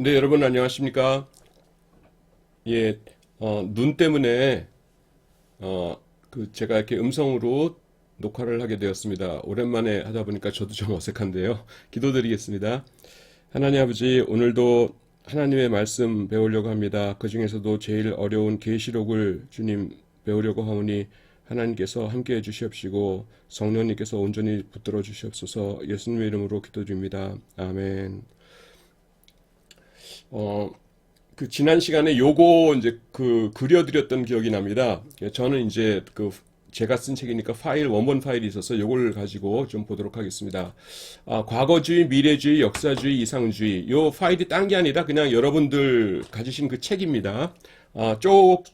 네, 여러분 안녕하십니까? 예, 눈 때문에 제가 이렇게 음성으로 녹화를 하게 되었습니다. 오랜만에 하다 보니까 저도 좀 어색한데요. 기도드리겠습니다. 하나님 아버지, 오늘도 하나님의 말씀 배우려고 합니다. 그 중에서도 제일 어려운 계시록을 주님 배우려고 하오니 하나님께서 함께 해 주시옵시고 성령님께서 온전히 붙들어 주시옵소서. 예수님의 이름으로 기도드립니다. 아멘. 어, 지난 시간에 요거 이제 그려드렸던 기억이 납니다. 저는 이제 제가 쓴 책이니까 원본 파일이 있어서 요걸 가지고 좀 보도록 하겠습니다. 과거주의, 미래주의, 역사주의, 이상주의. 요 파일이 딴 게 아니라 그냥 여러분들 가지신 그 책입니다.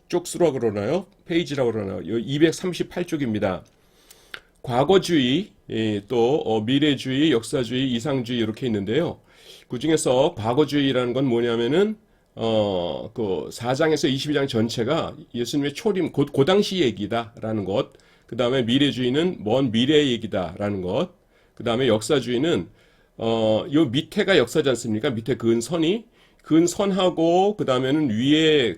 쪽수로 그러나요? 페이지라고 그러나요? 요 238쪽입니다. 과거주의, 또 미래주의, 역사주의, 이상주의 이렇게 있는데요. 그 중에서 과거주의라는 건 뭐냐면은 그 4장에서 22장 전체가 예수님의 초림, 그 당시 얘기다라는 것. 그 다음에 미래주의는 먼 미래 얘기다라는 것. 그 다음에 역사주의는, 요 밑에가 역사지 않습니까? 밑에 근선하고, 그 다음에는 위에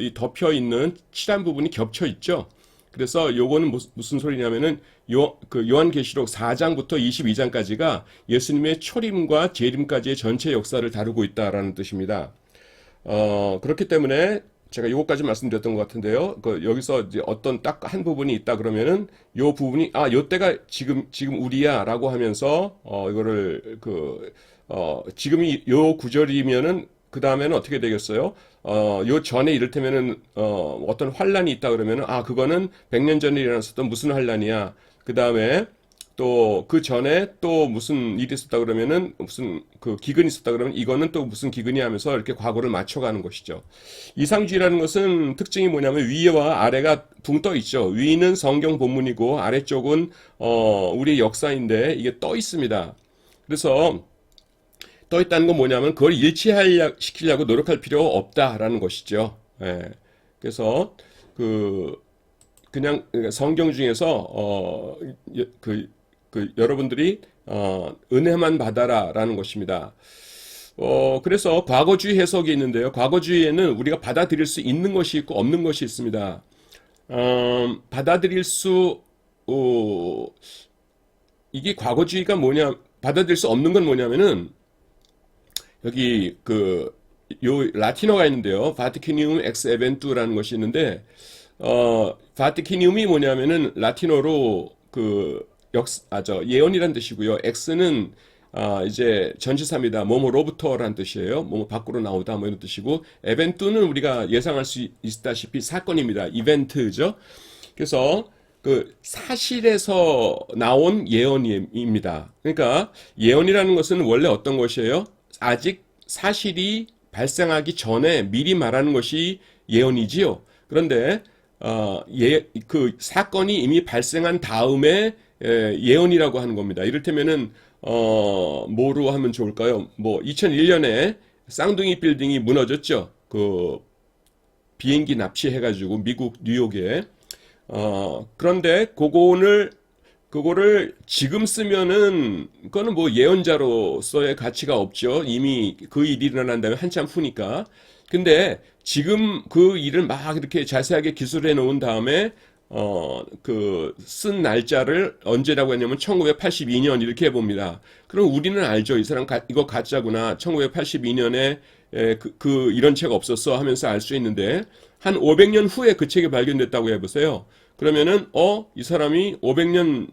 이 덮여 있는 칠한 부분이 겹쳐 있죠. 그래서 요거는 무슨 소리냐면은 요한계시록 4장부터 22장까지가 예수님의 초림과 재림까지의 전체 역사를 다루고 있다라는 뜻입니다. 그렇기 때문에 제가 요거까지 말씀드렸던 것 같은데요. 여기서 이제 어떤 딱 한 부분이 있다 그러면은 요 부분이 요 때가 지금 우리야라고 하면서 이거를 지금이 요 구절이면은 그 다음에는 어떻게 되겠어요? 요 전에 이를테면은 어떤 환란이 있다 그러면은 그거는 100년 전에 일어났었던 무슨 환란이야. 그 다음에 또 그 전에 또 무슨 일이 있었다 그러면은 무슨 기근이 있었다 그러면 이거는 또 무슨 기근이 하면서 이렇게 과거를 맞춰가는 것이죠. 이상주의라는 것은 특징이 뭐냐면 위와 아래가 붕 떠 있죠. 위는 성경 본문이고 아래쪽은 우리의 역사인데 이게 떠 있습니다. 그래서 떠 있다는 건 뭐냐면 그걸 일치시키려고 노력할 필요가 없다라는 것이죠. 예. 그래서 그냥 성경 중에서 여러분들이 은혜만 받아라라는 것입니다. 그래서 과거주의 해석이 있는데요. 과거주의에는 우리가 받아들일 수 있는 것이 있고 없는 것이 있습니다. 받아들일 수 이게 과거주의가 받아들일 수 없는 건 뭐냐면은 여기 요 라틴어가 있는데요. 바티키니움 엑스 에벤투라는 것이 있는데 바티키니움이 뭐냐면은 라틴어로 예언이란 뜻이고요. 엑스는 이제 전치사입니다. 뭐뭐로부터라는 뜻이에요. 뭐뭐 밖으로 나오다 뭐 이런 뜻이고 에벤투는 우리가 예상할 수 있다시피 사건입니다. 이벤트죠. 그래서 사실에서 나온 예언입니다. 그러니까 예언이라는 것은 원래 어떤 것이에요? 아직 사실이 발생하기 전에 미리 말하는 것이 예언이지요. 그런데 사건이 이미 발생한 다음에 예언이라고 하는 겁니다. 이를테면은 뭐로 하면 좋을까요? 2001년에 쌍둥이 빌딩이 무너졌죠. 비행기 납치해가지고 미국 뉴욕에. 그런데 그거를 지금 쓰면은 그거는 예언자로서의 가치가 없죠. 이미 그 일이 일어난 다음에 한참 후니까. 근데 지금 그 일을 막 이렇게 자세하게 기술해 놓은 다음에 쓴 날짜를 언제라고 했냐면 1982년 이렇게 해봅니다. 그럼 우리는 알죠. 이 사람 이거 가짜구나. 1982년에 이런 책 없었어 하면서 알 수 있는데 한 500년 후에 그 책이 발견됐다고 해보세요. 그러면은 이 사람이 500년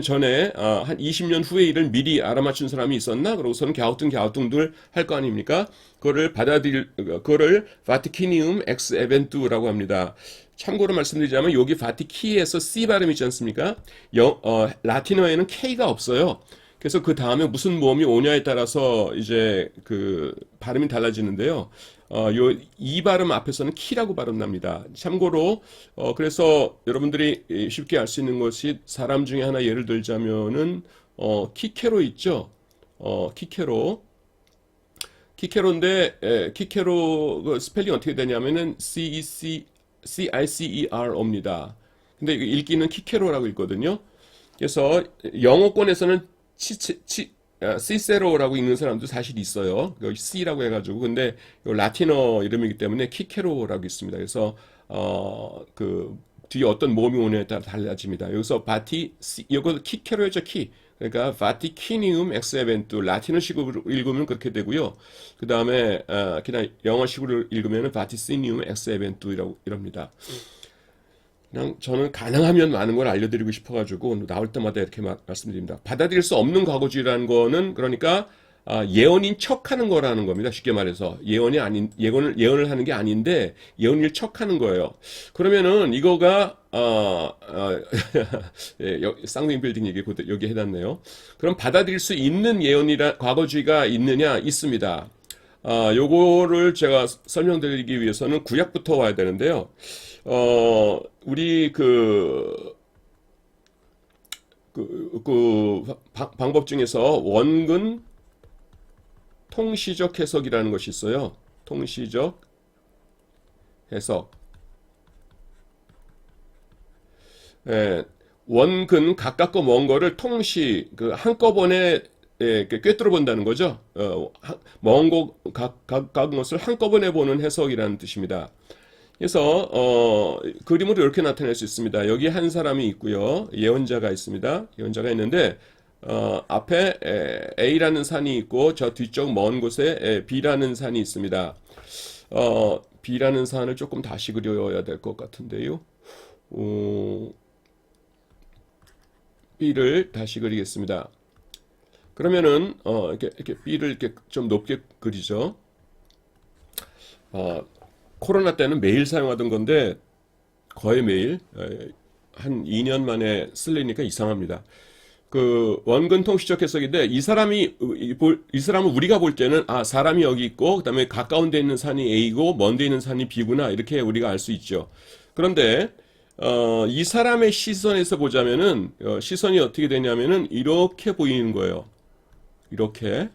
전에 한 20년 후의 일을 미리 알아맞춘 사람이 있었나? 그러고서는 갸우뚱갸우뚱들 할 거 아닙니까? 그거를 바티키니움 엑스 에벤투라고 합니다. 참고로 말씀드리자면 여기 바티키에서 C 발음이 있지 않습니까? 라틴어에는 K가 없어요. 그래서 그 다음에 무슨 모음이 오냐에 따라서 이제 발음이 달라지는데요. 이 발음 앞에서는 키라고 발음납니다. 참고로, 그래서 여러분들이 쉽게 알 수 있는 것이 사람 중에 하나 예를 들자면은, 키케로 있죠? 키케로. 키케로 스펠링 어떻게 되냐면은 CICERO입니다. 근데 읽기는 키케로라고 읽거든요. 그래서 영어권에서는 시세로라고 읽는 사람도 사실 있어요. C라고 해가지고. 근데 요 라틴어 이름이기 때문에 키케로라고 있습니다. 그래서 뒤에 어떤 모음이 오느냐에 따라 달라집니다. 여기서 이거 키케로였죠, 키. 그러니까 바티키니움 엑세벤투 라틴어식으로 읽으면 그렇게 되고요. 그 다음에 그냥 영어식으로 읽으면 바티시니움 엑세벤투라고 이럽니다. 그냥 저는 가능하면 많은 걸 알려드리고 싶어가지고 나올 때마다 이렇게 말씀드립니다. 받아들일 수 없는 과거주의라는 거는 그러니까 예언인 척하는 거라는 겁니다. 쉽게 말해서 예언을 하는 게 아닌데 예언일 척하는 거예요. 그러면은 이거가 예, 쌍둥이 빌딩 얘기 여기 해놨네요. 그럼 받아들일 수 있는 과거주의가 있느냐? 있습니다. 요거를 제가 설명드리기 위해서는 구약부터 와야 되는데요. 우리 방법 중에서 원근 통시적 해석이라는 것이 있어요. 통시적 해석. 예, 원근 가깝고 먼 거를 한꺼번에 꿰뚫어 본다는 거죠. 가까운 것을 한꺼번에 보는 해석이라는 뜻입니다. 그래서 그림으로 이렇게 나타낼 수 있습니다. 여기 한 사람이 있고요. 예언자가 있습니다. 예언자가 있는데 앞에 A라는 산이 있고 저 뒤쪽 먼 곳에 B라는 산이 있습니다. B라는 산을 조금 다시 그려야 될 것 같은데요. B를 다시 그리겠습니다. 그러면은 이렇게 B를 이렇게 좀 높게 그리죠. 코로나 때는 매일 사용하던 건데 거의 매일 한 2년 만에 쓰려니까 이상합니다. 원근 통시적 해석인데 이 사람은 우리가 볼 때는 사람이 여기 있고 그다음에 가까운 데 있는 산이 A고 먼 데 있는 산이 B구나 이렇게 우리가 알 수 있죠. 그런데 이 사람의 시선에서 보자면은 시선이 어떻게 되냐면은 이렇게 보이는 거예요. 이렇게.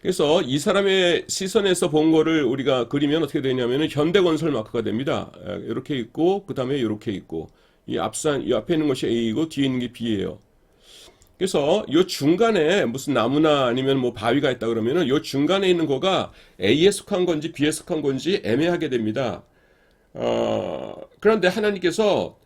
그래서 이 사람의 시선에서 본 거를 우리가 그리면 어떻게 되냐면은 현대건설 마크가 됩니다. 이렇게 있고 그 다음에 이렇게 있고 이 앞에 있는 것이 A이고 뒤에 있는 게 B예요. 그래서 이 중간에 무슨 나무나 아니면 뭐 바위가 있다 그러면은 이 중간에 있는 거가 A에 속한 건지 B에 속한 건지 애매하게 됩니다. 그런데 하나님께서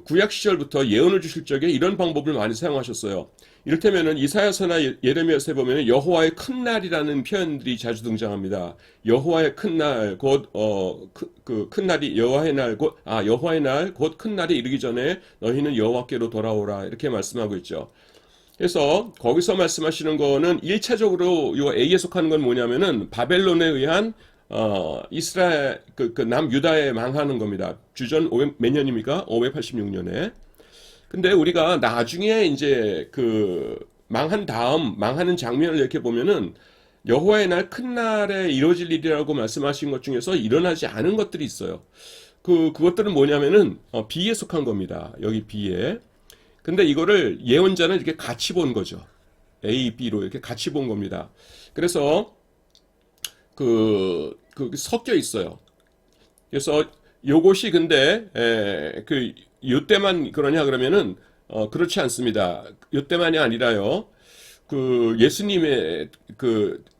구약 시절부터 예언을 주실 적에 이런 방법을 많이 사용하셨어요. 이를테면은 이사야서나 예레미야서에 보면 여호와의 큰 날이라는 표현들이 자주 등장합니다. 여호와의 큰 날, 큰 날이 여호와의 날, 곧 큰 날이 이르기 전에 너희는 여호와께로 돌아오라 이렇게 말씀하고 있죠. 그래서 거기서 말씀하시는 거는 1차적으로 요 A에 속하는 건 뭐냐면은 바벨론에 의한 이스라엘 남유다에 망하는 겁니다. 주전 몇 년입니까? 586년에. 근데 우리가 나중에 이제 망한 다음 망하는 장면을 이렇게 보면은 여호와의 날 큰 날에 이루어질 일이라고 말씀하신 것 중에서 일어나지 않은 것들이 있어요. 그것들은 뭐냐면은 B에 속한 겁니다. 여기 B에. 근데 이거를 예언자는 이렇게 같이 본 거죠. A, B로 이렇게 같이 본 겁니다. 그래서 섞여 있어요. 그래서 요것이 근데 요때만 그러냐 그러면은 그렇지 않습니다. 요때만이 아니라요. 예수님의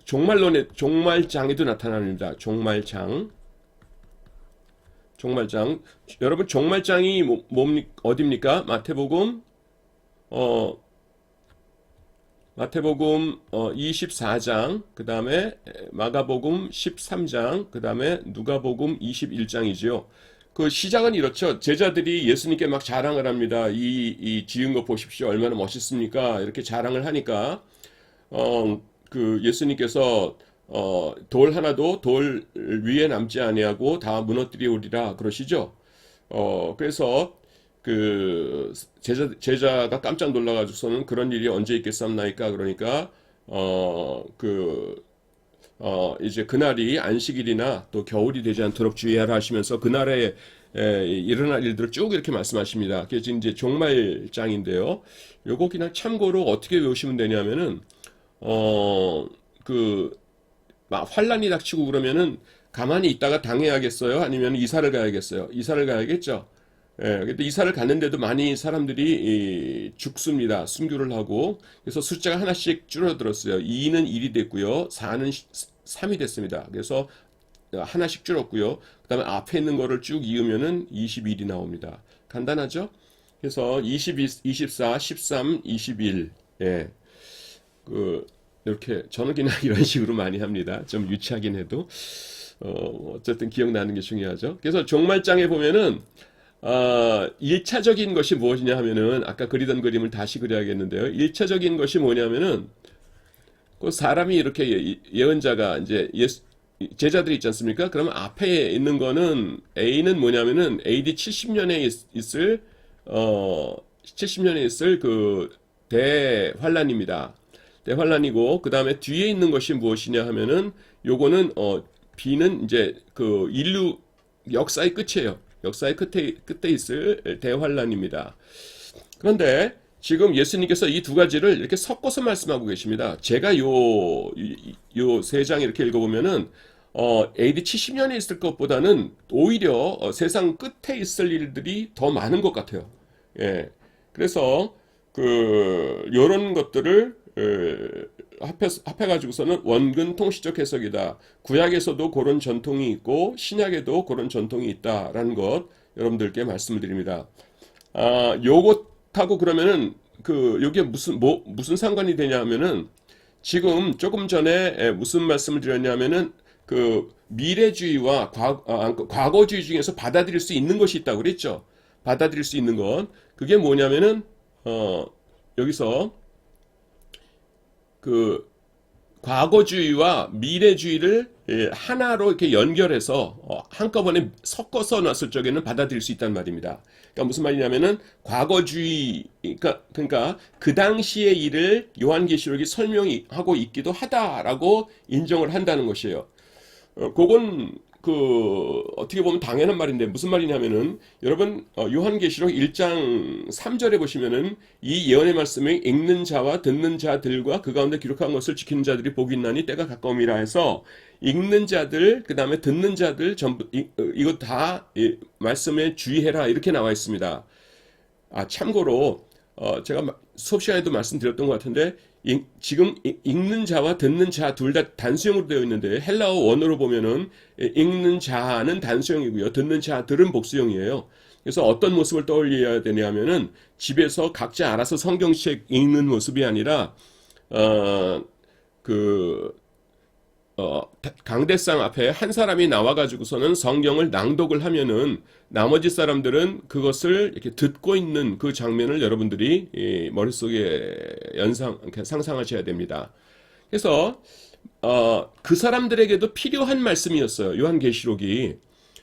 종말장에도 나타납니다. 종말장. 여러분 종말장이 어디입니까? 마태복음 24장, 그 다음에 마가복음 13장, 그 다음에 누가복음 21장이지요. 시작은 이렇죠. 제자들이 예수님께 막 자랑을 합니다. 이 지은 거 보십시오. 얼마나 멋있습니까? 이렇게 자랑을 하니까, 예수님께서, 돌 하나도 돌 위에 남지 아니하고 다 무너뜨리우리라 그러시죠. 그래서, 제자가 깜짝 놀라가지고서는 그런 일이 언제 있겠습니까? 그러니까, 이제 그날이 안식일이나 또 겨울이 되지 않도록 주의하라 하시면서 그날에 일어날 일들을 쭉 이렇게 말씀하십니다. 그래서 이제 종말장인데요. 요거 그냥 참고로 어떻게 외우시면 되냐면은, 환란이 닥치고 그러면은 가만히 있다가 당해야겠어요? 아니면 이사를 가야겠어요? 이사를 가야겠죠? 근데 이사를 갔는데도 많이 사람들이 죽습니다. 순교를 하고. 그래서 숫자가 하나씩 줄어들었어요. 2는 1이 됐고요. 4는 3이 됐습니다. 그래서 하나씩 줄었고요. 그다음에 앞에 있는 거를 쭉 이으면은 21이 나옵니다. 간단하죠? 그래서 22, 24, 13, 21. 예. 이렇게 저는 그냥 이런 식으로 많이 합니다. 좀 유치하긴 해도 어쨌든 기억나는 게 중요하죠. 그래서 종말장에 보면은 1차적인 것이 무엇이냐 하면은 아까 그리던 그림을 다시 그려야겠는데요. 1차적인 것이 뭐냐면은 그 사람이 이렇게 예언자가 이제 제자들이 있지 않습니까? 그러면 앞에 있는 거는 A는 뭐냐면은 AD 70년에 있을 70년에 있을 그 대환란입니다. 대환란이고 그 다음에 뒤에 있는 것이 무엇이냐 하면은 요거는 B는 이제 그 인류 역사의 끝이에요. 역사의 끝에 있을 대환란입니다. 그런데 지금 예수님께서 이 두 가지를 이렇게 섞어서 말씀하고 계십니다. 제가 요 세 장 이렇게 읽어보면은 AD 70년에 있을 것보다는 오히려 세상 끝에 있을 일들이 더 많은 것 같아요. 예. 그래서 요런 것들을 합해가지고서는 원근 통시적 해석이다. 구약에서도 그런 전통이 있고 신약에도 그런 전통이 있다라는 것 여러분들께 말씀을 드립니다. 요것하고 그러면은 여기에 무슨 상관이 되냐면은 지금 조금 전에 무슨 말씀을 드렸냐면은 미래주의와 과거주의 중에서 받아들일 수 있는 것이 있다고 그랬죠. 받아들일 수 있는 것. 그게 뭐냐면은 여기서 과거주의와 미래주의를 하나로 이렇게 연결해서 한꺼번에 섞어서 놨을 적에는 받아들일 수 있단 말입니다. 그러니까 무슨 말이냐면은 과거주의, 그러니까 그 당시의 일을 요한계시록이 설명하고 있기도 하다라고 인정을 한다는 것이에요. 그건 어떻게 보면 당연한 말인데 무슨 말이냐면은 여러분 요한계시록 1장 3절에 보시면은 이 예언의 말씀을 읽는 자와 듣는 자들과 그 가운데 기록한 것을 지키는 자들이 복이 있나니 때가 가까움이라 해서 읽는 자들 그 다음에 듣는 자들 전부 이거 다 말씀에 주의해라 이렇게 나와 있습니다. 참고로 제가 수업 시간에도 말씀드렸던 것 같은데 지금 읽는 자와 듣는 자 둘 다 단수형으로 되어 있는데 헬라어 원어로 보면은 읽는 자는 단수형이고요. 듣는 자들은 복수형이에요. 그래서 어떤 모습을 떠올려야 되냐면은 집에서 각자 알아서 성경책 읽는 모습이 아니라 강대상 앞에 한 사람이 나와가지고서는 성경을 낭독을 하면은 나머지 사람들은 그것을 이렇게 듣고 있는 그 장면을 여러분들이 머릿속에 상상하셔야 됩니다. 그래서 그 사람들에게도 필요한 말씀이었어요. 요한계시록이.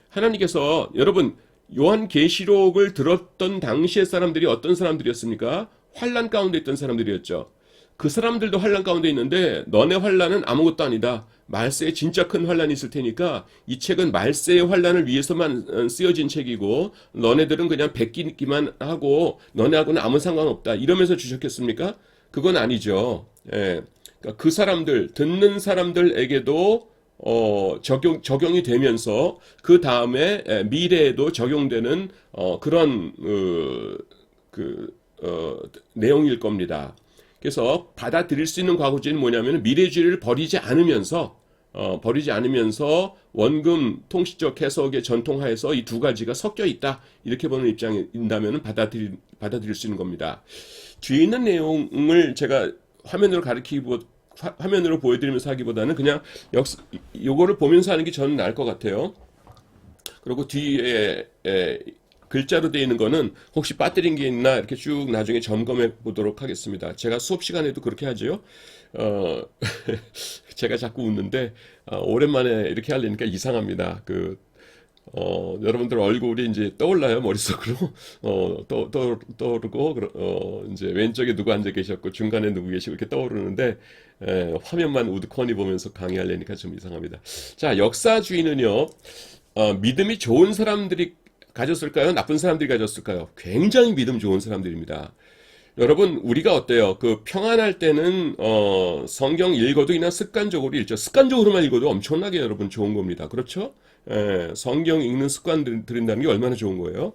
하나님께서 여러분 요한계시록을 들었던 당시의 사람들이 어떤 사람들이었습니까? 환난 가운데 있던 사람들이었죠. 그 사람들도 환난 가운데 있는데 너네 환난은 아무것도 아니다. 말세에 진짜 큰 환난이 있을 테니까 이 책은 말세의 환난을 위해서만 쓰여진 책이고 너네들은 그냥 베끼기만 하고 너네하고는 아무 상관없다. 이러면서 주셨겠습니까? 그건 아니죠. 예. 그러니까 그 사람들 듣는 사람들에게도 적용이 되면서 그 다음에 미래에도 적용되는 그런 내용일 겁니다. 그래서 받아들일 수 있는 과거주의는 뭐냐면 미래주의를 버리지 않으면서 원금 통시적 해석의 전통하에서 이 두 가지가 섞여 있다 이렇게 보는 입장인다면 받아들일 수 있는 겁니다. 뒤에 있는 내용을 제가 화면으로 보여드리면서 하기보다는 그냥 요거를 보면서 하는 게 저는 나을 것 같아요. 그리고 뒤에 글자로 되어 있는 거는 혹시 빠뜨린 게 있나 이렇게 쭉 나중에 점검해 보도록 하겠습니다. 제가 수업 시간에도 그렇게 하죠. 제가 자꾸 웃는데 오랜만에 이렇게 하려니까 이상합니다. 여러분들 얼굴이 이제 떠올라요 머릿속으로 떠오르고 이제 왼쪽에 누구 앉아 계셨고 중간에 누구 계시고 이렇게 떠오르는데 화면만 우두커니 보면서 강의하려니까 좀 이상합니다. 자, 역사주의는요 믿음이 좋은 사람들이 가졌을까요? 나쁜 사람들이 가졌을까요? 굉장히 믿음 좋은 사람들입니다. 여러분, 우리가 어때요? 평안할 때는, 성경 읽어도 그냥 습관적으로 읽죠. 습관적으로만 읽어도 엄청나게 여러분 좋은 겁니다. 그렇죠? 성경 읽는 습관 들인다는 게 얼마나 좋은 거예요?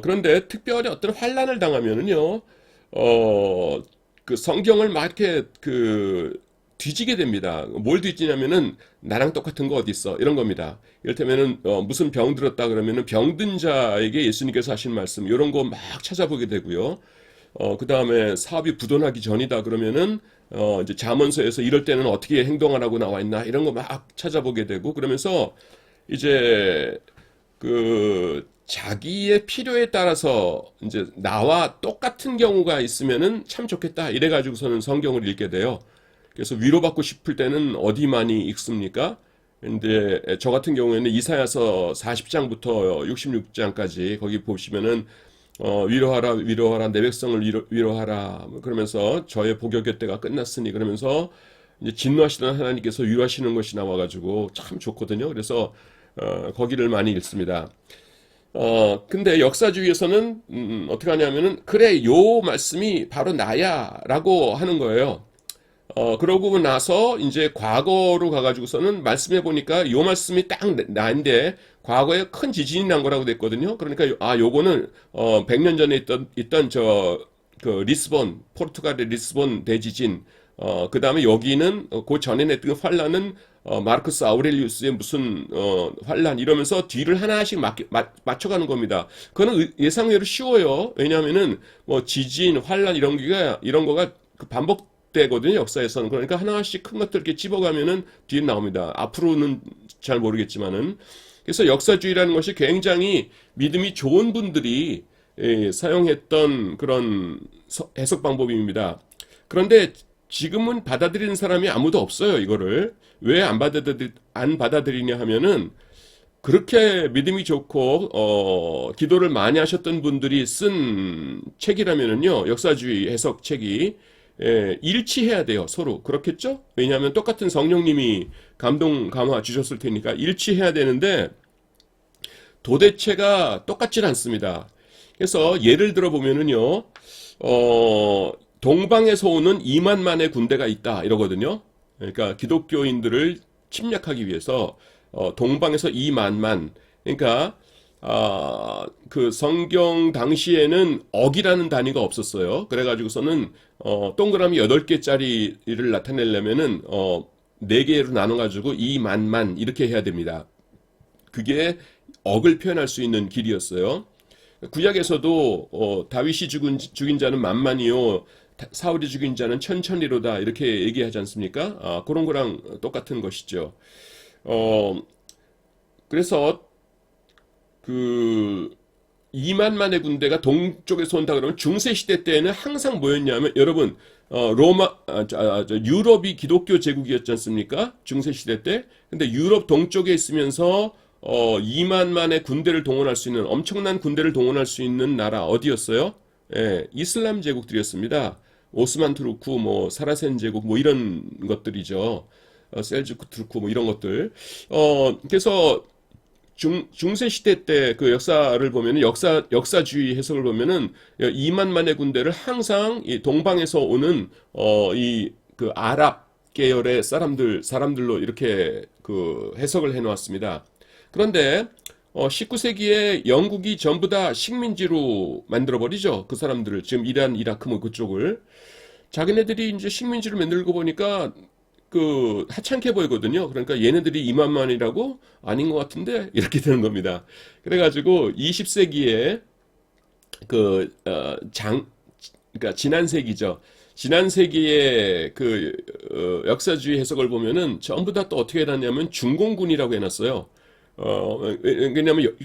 그런데 특별히 어떤 환란을 당하면은요, 어, 그 성경을 막 이렇게 뒤지게 됩니다. 뭘 뒤지냐면은 나랑 똑같은 거 어디 있어? 이런 겁니다. 이를테면은 무슨 병 들었다 그러면은 병든 자에게 예수님께서 하신 말씀 이런 거 막 찾아보게 되고요. 그 다음에 사업이 부도나기 전이다 그러면은 이제 잠언서에서 이럴 때는 어떻게 행동하라고 나와 있나 이런 거 막 찾아보게 되고 그러면서 이제 자기의 필요에 따라서 이제 나와 똑같은 경우가 있으면은 참 좋겠다 이래 가지고서는 성경을 읽게 돼요. 그래서 위로받고 싶을 때는 어디 많이 읽습니까? 근데 저 같은 경우에는 이사야서 40장부터 66장까지 거기 보시면은 위로하라 위로하라 내 백성을 위로하라 그러면서 저의 복역의 때가 끝났으니 그러면서 이제 진노하시던 하나님께서 위로하시는 것이 나와가지고 참 좋거든요. 그래서 거기를 많이 읽습니다. 근데 역사주의에서는 어떻게 하냐면은 그래 요 말씀이 바로 나야라고 하는 거예요. 그러고 나서 이제 과거로 가가지고서는 말씀해 보니까 요 말씀이 딱 나인데 과거에 큰 지진이 난 거라고 됐거든요. 그러니까 요거는 100년 전에 있던 리스본 포르투갈의 리스본 대지진 그다음에 여기는 그 전에 냈던 환란은 마르크스 아우렐리우스의 무슨 환란 이러면서 뒤를 하나씩 맞춰가는 겁니다. 그거는 예상외로 쉬워요. 왜냐하면은 뭐 지진, 환란 이런 거가 반복되거든요. 역사에서는. 그러니까 하나씩 큰 것들 이렇게 집어가면은 뒤에 나옵니다. 앞으로는 잘 모르겠지만은. 그래서 역사주의라는 것이 굉장히 믿음이 좋은 분들이 사용했던 그런 해석 방법입니다. 그런데 지금은 받아들이는 사람이 아무도 없어요, 이거를. 왜 안 받아들이냐 하면은, 그렇게 믿음이 좋고, 기도를 많이 하셨던 분들이 쓴 책이라면은요, 역사주의 해석 책이, 일치해야 돼요, 서로. 그렇겠죠? 왜냐하면 똑같은 성령님이 감화 주셨을 테니까 일치해야 되는데, 도대체가 똑같질 않습니다. 그래서 예를 들어 보면은요, 동방에서 오는 2만만의 군대가 있다 이러거든요. 그러니까 기독교인들을 침략하기 위해서 동방에서 2만만. 그러니까 그 성경 당시에는 억이라는 단위가 없었어요. 그래가지고서는 동그라미 8개짜리를 나타내려면은 4개로 나눠가지고 2만만 이렇게 해야 됩니다. 그게 억을 표현할 수 있는 길이었어요. 구약에서도 다윗이 죽인 자는 만만이요 사울이 죽인 자는 천천히로다 이렇게 얘기하지 않습니까? 그런 거랑 똑같은 것이죠. 그래서 그 2만만의 군대가 동쪽에서 온다 그러면 중세 시대 때에는 항상 뭐였냐면 여러분 유럽이 기독교 제국이었지 않습니까? 중세 시대 때. 근데 유럽 동쪽에 있으면서 2만만의 군대를 동원할 수 있는 엄청난 군대를 동원할 수 있는 나라 어디였어요? 예, 이슬람 제국들이었습니다. 오스만 투르크, 뭐 사라센 제국, 뭐 이런 것들이죠. 셀주크 투르크, 뭐 이런 것들. 그래서 중세 시대 때 그 역사를 보면은 역사주의 해석을 보면은 2만만의 군대를 항상 이 동방에서 오는 이 그 아랍 계열의 사람들로 이렇게 그 해석을 해 놓았습니다. 그런데 19세기에 영국이 전부 다 식민지로 만들어버리죠. 그 사람들을. 지금 이란, 이라크 뭐 그쪽을. 자기네들이 이제 식민지를 만들고 보니까 하찮게 보이거든요. 그러니까 얘네들이 2만만이라고? 아닌 것 같은데? 이렇게 되는 겁니다. 그래가지고 20세기에 그러니까 지난 세기죠. 지난 세기의 역사주의 해석을 보면은 전부 다 또 어떻게 해놨냐면 중공군이라고 해놨어요. 왜냐면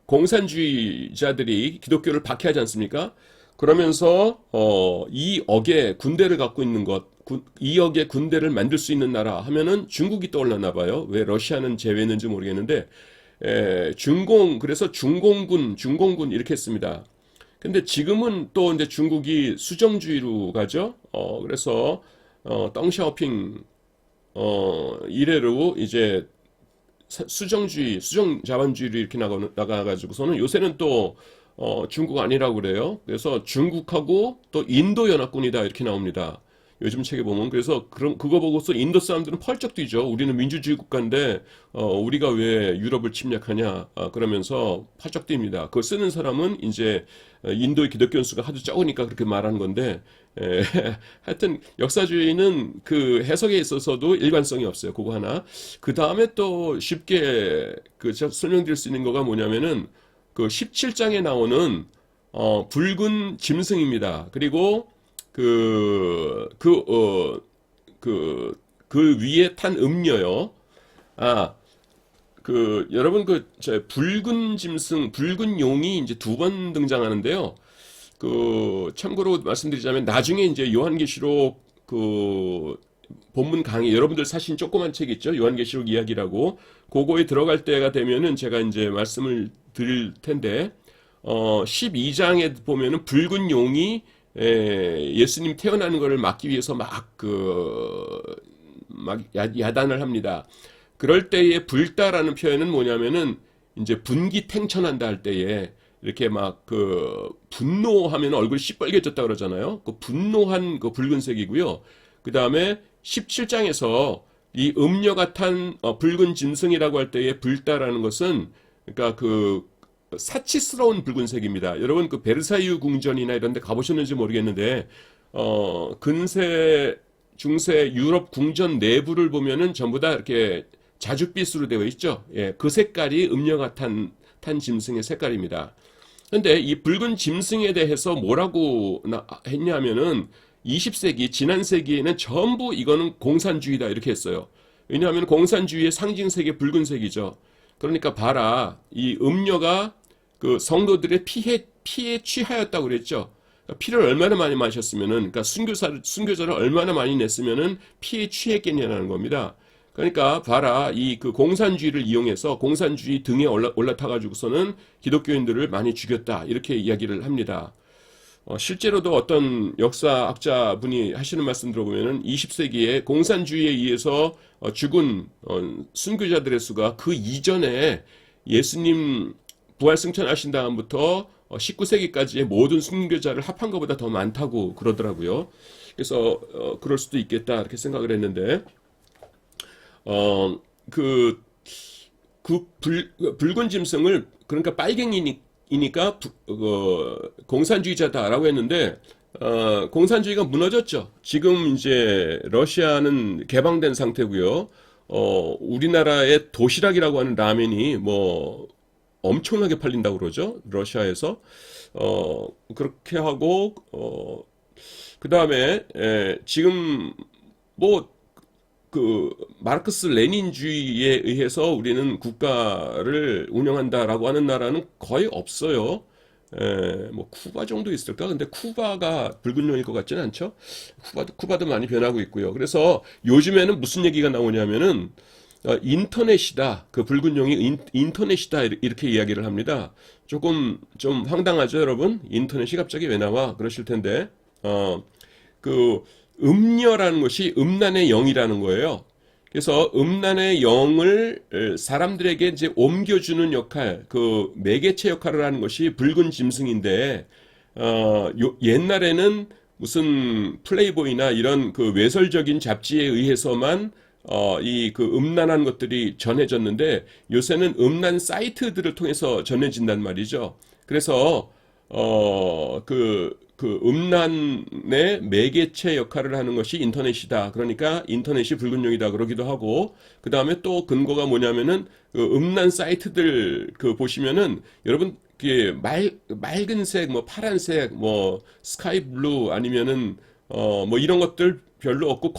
공산주의자들이 기독교를 박해하지 않습니까? 그러면서 2억의 군대를 갖고 있는 것, 2억의 군대를 만들 수 있는 나라 하면은 중국이 떠올랐나 봐요. 왜 러시아는 제외했는지 모르겠는데 그래서 중공군 이렇게 했습니다. 근데 지금은 또 이제 중국이 수정주의로 가죠. 그래서 덩샤오핑 이래로 이제 수정 자본주의로 이렇게 나가가지고서는 요새는 또 중국 아니라고 그래요. 그래서 중국하고 또 인도 연합군이다 이렇게 나옵니다. 요즘 책에 보면. 그래서 그거 보고서 인도 사람들은 펄쩍 뛰죠. 우리는 민주주의 국가인데 우리가 왜 유럽을 침략하냐, 그러면서 펄쩍 뜁니다. 그걸 쓰는 사람은 이제 인도의 기독교 수가 하도 적으니까 그렇게 말하는 건데, 에, 하여튼 역사주의는 그 해석에 있어서도 일관성이 없어요. 그거 하나. 그 다음에 또 쉽게 제가 설명드릴 수 있는 거가 뭐냐면은 그 17장에 나오는 붉은 짐승입니다. 그리고 그, 그, 어, 그 위에 탄 음료요. 아, 여러분, 붉은 짐승, 붉은 용이 이제 두 번 등장하는데요. 참고로 말씀드리자면, 나중에 이제 요한계시록 본문 강의, 여러분들 사신 조그만 책 있죠? 요한계시록 이야기라고. 그거에 들어갈 때가 되면은 제가 이제 말씀을 드릴 텐데, 12장에 보면은 붉은 용이 예수님 태어나는 것을 막기 위해서 막 야단을 합니다. 그럴 때의 불다라는 표현은 뭐냐면은 이제 분기탱천한다 할 때에 이렇게 분노하면 얼굴이 시뻘개졌다 그러잖아요. 그 분노한 그 붉은색이고요. 그 다음에 17장에서 이 음녀가 탄 붉은 짐승이라고 할 때의 불다라는 것은 그러니까 사치스러운 붉은색입니다. 여러분 베르사유 궁전이나 이런 데 가보셨는지 모르겠는데 근세 중세 유럽 궁전 내부를 보면은 전부 다 이렇게 자줏빛으로 되어 있죠. 예, 그 색깔이 음녀가 탄 짐승의 색깔입니다. 근데 이 붉은 짐승에 대해서 뭐라고 했냐면은 20세기 지난 세기에는 전부 이거는 공산주의다 이렇게 했어요. 왜냐하면 공산주의의 상징색이 붉은색이죠. 그러니까 봐라, 이 음료가 그 성도들의 피에 취하였다고 그랬죠. 그러니까 피를 얼마나 많이 마셨으면은, 그러니까 순교자를 얼마나 많이 냈으면은 피에 취했겠냐는 겁니다. 그러니까 봐라, 공산주의를 이용해서 공산주의 등에 올라타가지고서는 기독교인들을 많이 죽였다 이렇게 이야기를 합니다. 실제로도 어떤 역사학자분이 하시는 말씀 들어보면은 20세기에 공산주의에 의해서 죽은 순교자들의 수가 그 이전에 예수님 부활 승천하신 다음부터 19세기까지의 모든 순교자를 합한 것보다 더 많다고 그러더라고요. 그래서 그럴 수도 있겠다 이렇게 생각을 했는데 어, 그, 붉은 짐승을 그러니까 빨갱이니까 공산주의자다라고 했는데 공산주의가 무너졌죠. 지금 이제 러시아는 개방된 상태고요. 우리나라의 도시락이라고 하는 라면이 뭐 엄청나게 팔린다고 그러죠. 러시아에서 그렇게 하고 그 다음에 지금 뭐 마르크스 레닌주의에 의해서 우리는 국가를 운영한다라고 하는 나라는 거의 없어요. 뭐 쿠바 정도 있을까? 근데 쿠바가 붉은 용일 것 같지는 않죠? 쿠바도 많이 변하고 있고요. 그래서 요즘에는 무슨 얘기가 나오냐면은 인터넷이다. 그 붉은 용이 인터넷이다. 이렇게 이야기를 합니다. 조금 좀 황당하죠, 여러분? 인터넷이 갑자기 왜 나와? 그러실 텐데. 그 음녀라는 것이 음란의 영이라는 거예요. 그래서 음란의 영을 사람들에게 이제 옮겨주는 역할, 그 매개체 역할을 하는 것이 붉은 짐승인데, 옛날에는 무슨 플레이보이나 이런 그 외설적인 잡지에 의해서만 음란한 것들이 전해졌는데, 요새는 음란 사이트들을 통해서 전해진단 말이죠. 그래서, 음란의 매개체 역할을 하는 것이 인터넷이다. 그러니까 인터넷이 붉은 용이다. 그러기도 하고, 그 다음에 또 근거가 뭐냐면은, 음란 사이트들, 보시면은, 여러분, 맑은색, 뭐, 파란색, 뭐, 스카이 블루, 아니면은, 뭐, 이런 것들 별로 없고,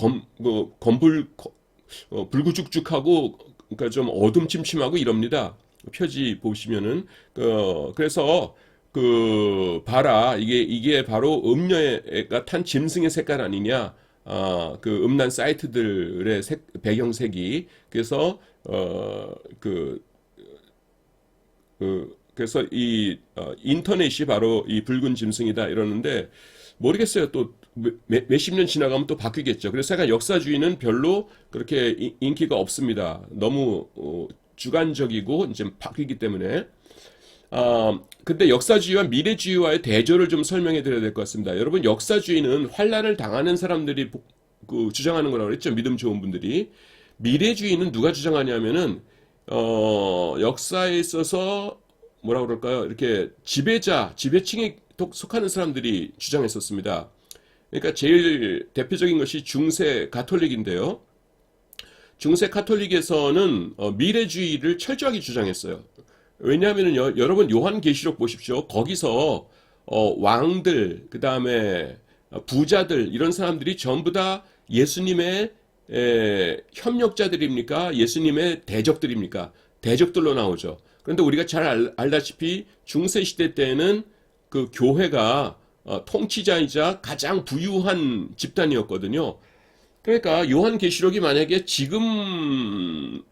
불구죽죽하고, 그러니까 좀 어둠침침하고 이럽니다. 표지 보시면은. 그래서, 봐라. 이게 바로 음녀가 탄 짐승의 색깔 아니냐. 음란 사이트들의 배경색이. 그래서, 그래서 인터넷이 바로 이 붉은 짐승이다. 이러는데, 모르겠어요. 또, 몇십 년 지나가면 또 바뀌겠죠. 그래서 제가 역사주의는 별로 그렇게 인기가 없습니다. 너무, 주관적이고, 이제 바뀌기 때문에. 근데 역사주의와 미래주의와의 대조를 좀 설명해 드려야 될 것 같습니다. 여러분, 역사주의는 환란을 당하는 사람들이 주장하는 거라고 그랬죠. 믿음 좋은 분들이. 미래주의는 누가 주장하냐면은, 역사에 있어서 뭐라 그럴까요? 이렇게 지배층에 속하는 사람들이 주장했었습니다. 그러니까 제일 대표적인 것이 중세 가톨릭인데요. 중세 카톨릭에서는 미래주의를 철저하게 주장했어요. 왜냐하면요, 여러분 요한계시록 보십시오. 거기서 왕들, 그 다음에 부자들 이런 사람들이 전부 다 예수님의 협력자들입니까? 예수님의 대적들입니까? 대적들로 나오죠. 그런데 우리가 잘 알다시피 중세 시대 때는 그 교회가 통치자이자 가장 부유한 집단이었거든요. 그러니까 요한계시록이 만약에 지금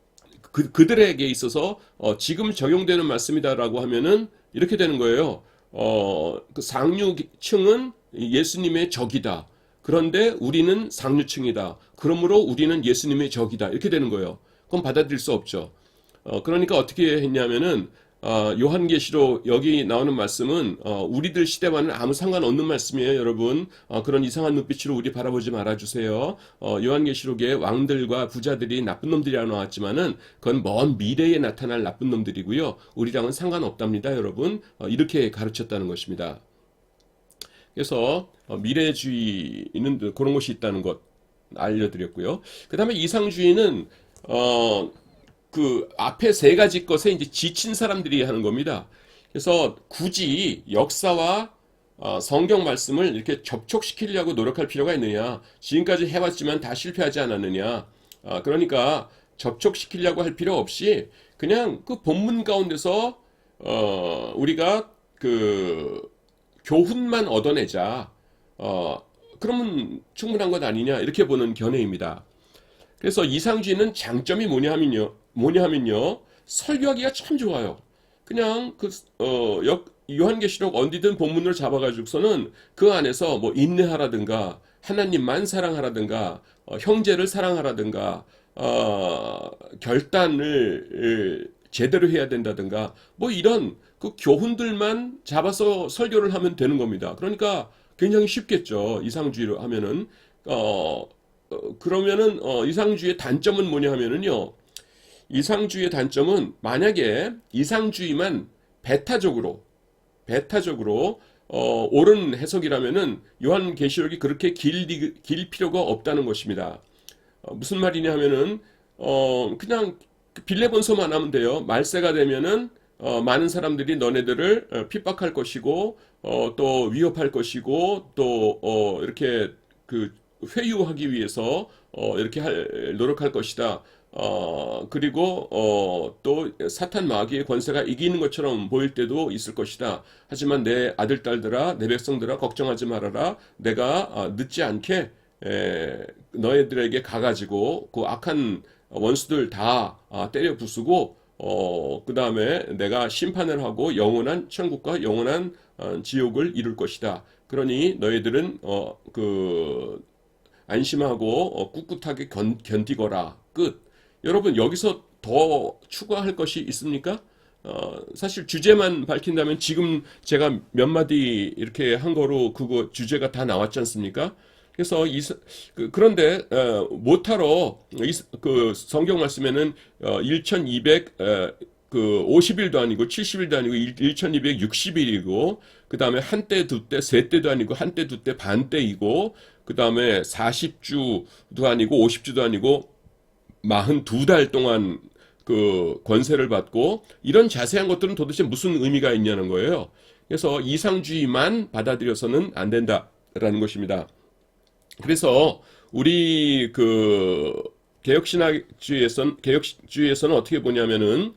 그들에게 있어서 지금 적용되는 말씀이다라고 하면은 이렇게 되는 거예요. 그 상류층은 예수님의 적이다. 그런데 우리는 상류층이다. 그러므로 우리는 예수님의 적이다. 이렇게 되는 거예요. 그건 받아들일 수 없죠. 그러니까 어떻게 했냐면은 요한계시록 여기 나오는 말씀은 우리들 시대와는 아무 상관없는 말씀이에요, 여러분. 그런 이상한 눈빛으로 우리 바라보지 말아주세요. 요한계시록에 왕들과 부자들이 나쁜 놈들이라고 나왔지만은 그건 먼 미래에 나타날 나쁜 놈들이고요. 우리랑은 상관없답니다, 여러분. 이렇게 가르쳤다는 것입니다. 그래서 미래주의는 그런 것이 있다는 것 알려드렸고요. 그 다음에 이상주의는 그 앞에 세 가지 것에 이제 지친 사람들이 하는 겁니다. 그래서 굳이 역사와 성경 말씀을 이렇게 접촉시키려고 노력할 필요가 있느냐? 지금까지 해왔지만 다 실패하지 않았느냐? 그러니까 접촉시키려고 할 필요 없이 그냥 그 본문 가운데서 우리가 그 교훈만 얻어내자. 그러면 충분한 것 아니냐? 이렇게 보는 견해입니다. 그래서 이상주의는 장점이 뭐냐 하면요. 설교하기가 참 좋아요. 그냥 요한계시록 어디든 본문을 잡아가지고서는 그 안에서 뭐 인내하라든가 하나님만 사랑하라든가 형제를 사랑하라든가 결단을 제대로 해야 된다든가 뭐 이런 그 교훈들만 잡아서 설교를 하면 되는 겁니다. 그러니까 굉장히 쉽겠죠. 이상주의로 하면은 그러면은 이상주의의 단점은 뭐냐 하면은요. 이상주의의 단점은 만약에 이상주의만 배타적으로 옳은 해석이라면은 요한계시록이 그렇게 길 필요가 없다는 것입니다. 무슨 말이냐 하면은 그냥 빌레본서만 하면 돼요. 말세가 되면은 많은 사람들이 너네들을 핍박할 것이고 또 위협할 것이고 또 이렇게 그 회유하기 위해서 이렇게 노력할 것이다. 그리고 또 사탄 마귀의 권세가 이기는 것처럼 보일 때도 있을 것이다. 하지만 내 아들 딸들아 내 백성들아 걱정하지 말아라. 내가 늦지 않게 너희들에게 가가지고 그 악한 원수들 다 때려 부수고 그 다음에 내가 심판을 하고 영원한 천국과 영원한 지옥을 이룰 것이다. 그러니 너희들은 안심하고 꿋꿋하게 견디거라. 끝. 여러분 여기서 더 추가할 것이 있습니까? 사실 주제만 밝힌다면 지금 제가 몇 마디 이렇게 한 거로 그거 주제가 다 나왔지 않습니까? 그래서 그런데 못하러 그 성경 말씀에는 1200 그 50일도 아니고 70일도 아니고 1260일이고 그 다음에 한때 두때 세때도 아니고 한때 두때 반때이고 그 다음에 40주도 아니고 50주도 아니고 42달 동안 그 권세를 받고 이런 자세한 것들은 도대체 무슨 의미가 있냐는 거예요. 그래서 이상주의만 받아들여서는 안 된다라는 것입니다. 그래서 우리 그 개혁주의에서는 어떻게 보냐면은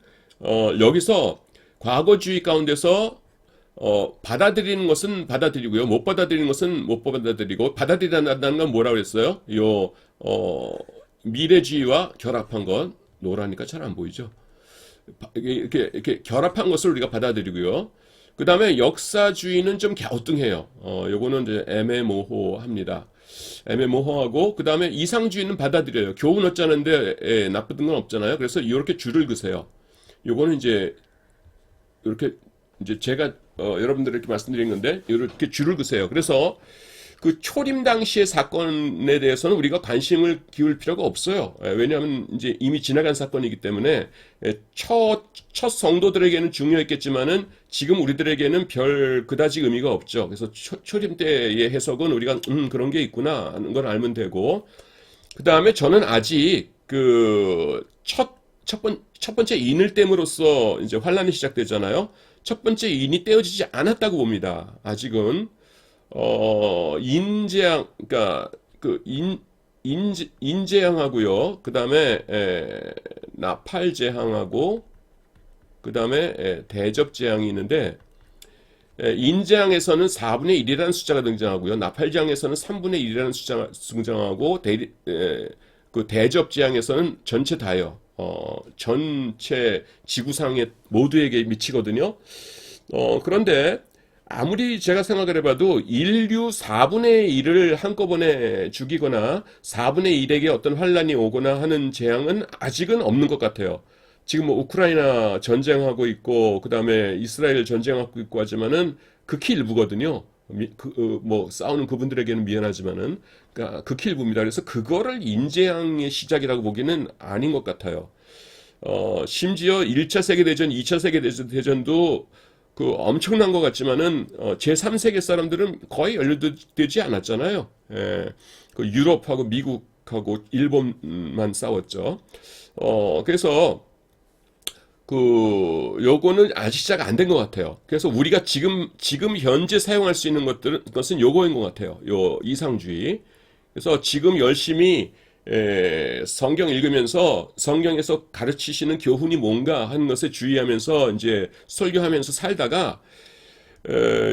여기서 과거주의 가운데서 받아들이는 것은 받아들이고요. 못 받아들이는 것은 못 받아들이고 받아들인다는 건 뭐라고 그랬어요? 미래주의와 결합한 것 노라니까 잘 안 보이죠. 이렇게 결합한 것을 우리가 받아들이고요. 그 다음에 역사주의는 좀 갸우뚱해요. 요거는 이제 애매모호합니다. 애매모호하고 그 다음에 이상주의는 받아들여요. 교훈 얻자는데 나쁜 건 없잖아요. 그래서 이렇게 줄을 그세요. 요거는 이제 이렇게 이제 제가 여러분들에게 말씀드린 건데 이렇게 줄을 그세요. 그래서 그 초림 당시의 사건에 대해서는 우리가 관심을 기울 필요가 없어요. 왜냐하면 이제 이미 지나간 사건이기 때문에 첫 성도들에게는 중요했겠지만은 지금 우리들에게는 별 그다지 의미가 없죠. 그래서 초림 때의 해석은 우리가 그런 게 있구나 하는 걸 알면 되고 그 다음에 저는 아직 첫 번째 인을 땜으로써 이제 환란이 시작되잖아요. 첫 번째 인이 떼어지지 않았다고 봅니다. 아직은 인재앙, 그러니까 인재앙하고요. 그 다음에 나팔재앙하고 그 다음에 대접재앙이 있는데 인재앙에서는 4분의 1이라는 숫자가 등장하고요. 나팔재앙에서는 3분의 1이라는 숫자가 등장하고 그 대접재앙에서는 전체 다요. 전체 지구상의 모두에게 미치거든요. 그런데 아무리 제가 생각을 해봐도 인류 4분의 1을 한꺼번에 죽이거나 4분의 1에게 어떤 환란이 오거나 하는 재앙은 아직은 없는 것 같아요. 지금 뭐 우크라이나 전쟁하고 있고 그다음에 이스라엘 전쟁하고 있고 하지만은 극히 일부거든요. 뭐 싸우는 그분들에게는 미안하지만은 그러니까 극히 일부입니다. 그래서 그거를 인재앙의 시작이라고 보기는 아닌 것 같아요. 심지어 1차 세계대전, 2차 세계대전도 그 엄청난 것 같지만은 제3세계 사람들은 거의 연루되지 않았잖아요. 그 유럽하고 미국하고 일본만 싸웠죠. 그래서 요거는 아직 시작 안 된 것 같아요. 그래서 우리가 지금 현재 사용할 수 있는 것은 요거인 것 같아요. 요 이상주의. 그래서 지금 열심히 성경 읽으면서 성경에서 가르치시는 교훈이 뭔가 하는 것에 주의하면서 이제 설교하면서 살다가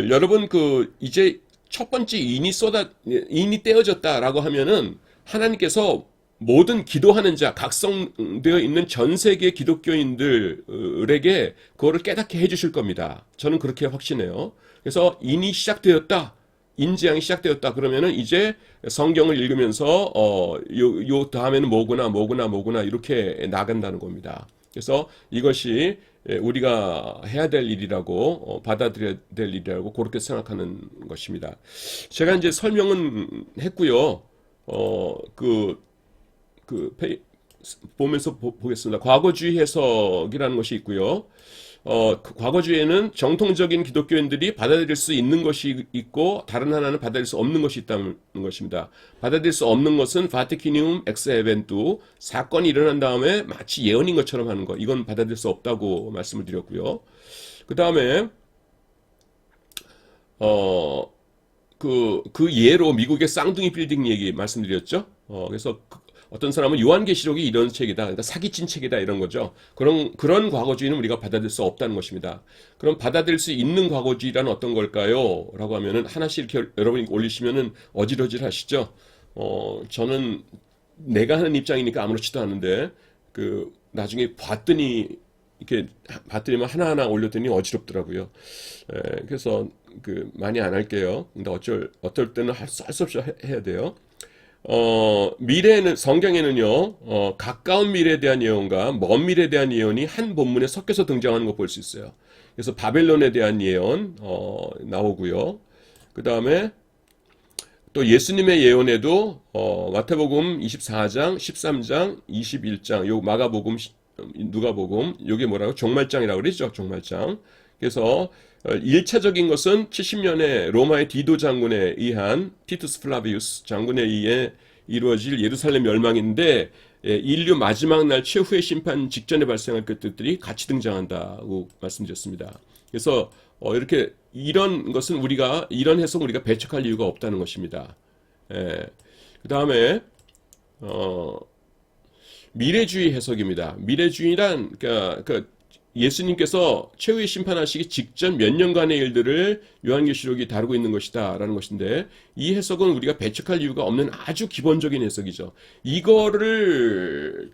여러분 이제 첫 번째 인이 떼어졌다라고 하면은 하나님께서 모든 기도하는 자, 각성되어 있는 전 세계 기독교인들에게 그거를 깨닫게 해주실 겁니다. 저는 그렇게 확신해요. 그래서 인이 시작되었다. 인재앙이 시작되었다. 그러면은 이제 성경을 읽으면서 요 다음에는 뭐구나 이렇게 나간다는 겁니다. 그래서 이것이 우리가 해야 될 일이라고 받아들여야 될 일이라고 그렇게 생각하는 것입니다. 제가 이제 설명은 했고요. 보면서 보겠습니다. 과거주의 해석이라는 것이 있고요. 그 과거주의에는 정통적인 기독교인들이 받아들일 수 있는 것이 있고 다른 하나는 받아들일 수 없는 것이 있다는 것입니다. 받아들일 수 없는 것은 바티키니움 엑스 에벤투 사건이 일어난 다음에 마치 예언인 것처럼 하는 것 이건 받아들일 수 없다고 말씀을 드렸고요. 그 다음에 그 예로 미국의 쌍둥이 빌딩 얘기 말씀드렸죠. 그래서 어떤 사람은 요한계시록이 이런 책이다. 그러니까 사기친 책이다 이런 거죠. 그런 과거주의는 우리가 받아들일 수 없다는 것입니다. 그럼 받아들일 수 있는 과거주의란 어떤 걸까요? 라고 하면은 하나씩 이렇게 여러분이 올리시면은 어질어질 하시죠. 저는 내가 하는 입장이니까 아무렇지도 않은데 나중에 봤더니만 하나하나 올렸더니 어지럽더라고요. 그래서 많이 안 할게요. 근데 어떨 때는 할 수 없이 해야 돼요. 미래에는, 성경에는요, 가까운 미래에 대한 예언과 먼 미래에 대한 예언이 한 본문에 섞여서 등장하는 거 볼 수 있어요. 그래서 바벨론에 대한 예언, 나오고요. 그 다음에 또 예수님의 예언에도, 마태복음 24장, 13장, 21장, 요 마가복음, 누가복음, 요게 뭐라고? 종말장이라고 그러죠? 종말장. 그래서 1차적인 것은 70년에 로마의 디도 장군에 의한 티투스 플라비우스 장군에 의해 이루어질 예루살렘 멸망인데 인류 마지막 날 최후의 심판 직전에 발생할 것들이 같이 등장한다고 말씀드렸습니다. 그래서 이렇게 이런 해석은 우리가 배척할 이유가 없다는 것입니다. 그 다음에 미래주의 해석입니다. 미래주의란 그러니까 예수님께서 최후의 심판하시기 직전 몇 년간의 일들을 요한계시록이 다루고 있는 것이다 라는 것인데 이 해석은 우리가 배척할 이유가 없는 아주 기본적인 해석이죠. 이거를